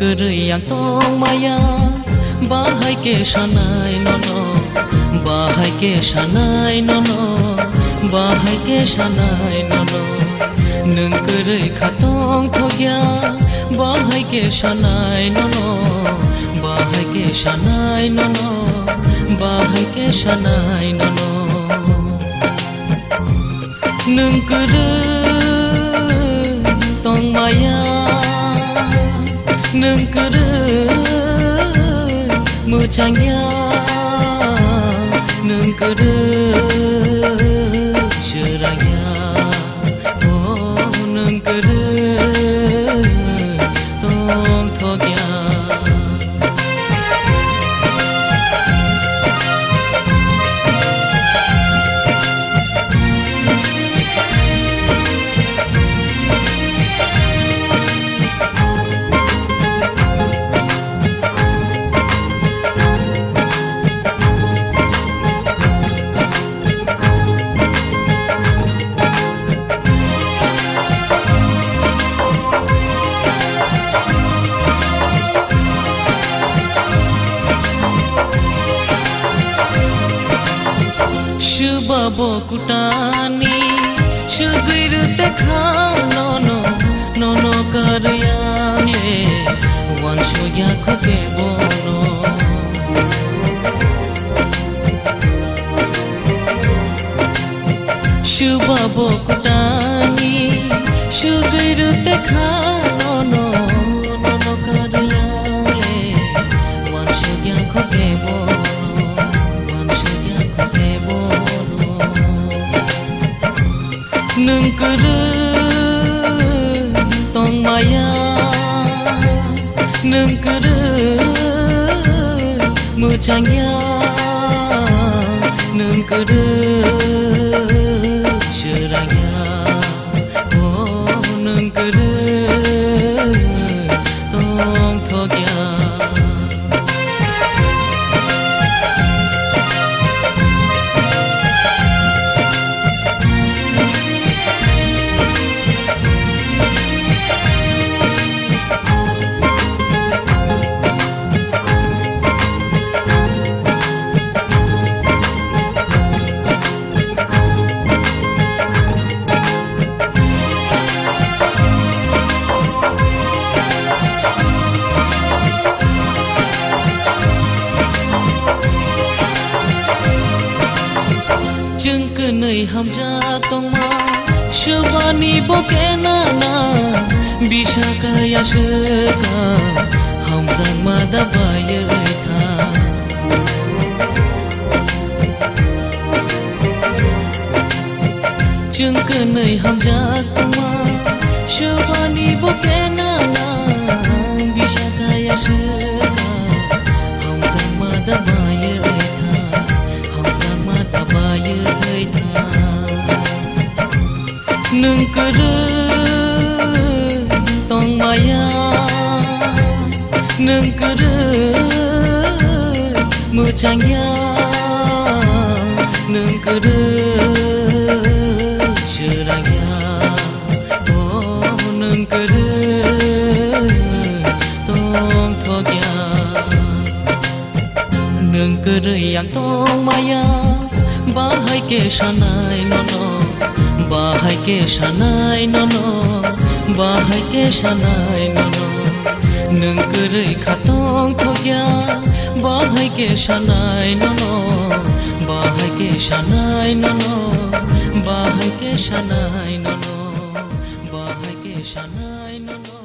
yang tong maya bahai ke sanai nono bahai ke sanai nono bahai ke sanai nono nengkerei khatong thogya bahai ke sanai nono bahai ke sanai nono bahai ke sanai nono nengkerei tong maya nengkerei mucangya nengkerei serangya oh nengkerei tong thogya Babo kutani sugir tekha nono nono karyane wanso ya khoke bono shubabo kutani sugir tekha nono nono karyane wanso ya khoke bono nengkerei tong maya nengkerei mucangya nengkerei serangya oh nengkerei tong thogya Jengkenei hamja tongma shubani bokena na bisa kaya seka hamzang madabaya tha Jengkenei hamja tongma shubani bokena na bisa kaya seka hamzang madabaya nengkerei tong maya nengkerei mucangya nengkerei serangya oh nengkerei tong thogya nengkerei yang tong maya bahai ke sanai nono bahai ke sanai nono bahai ke sanai nono nengkerei khatong thogya bahai ke sanai nono bahai ke sanai nono bahai ke sanai nono bahai ke sanai nono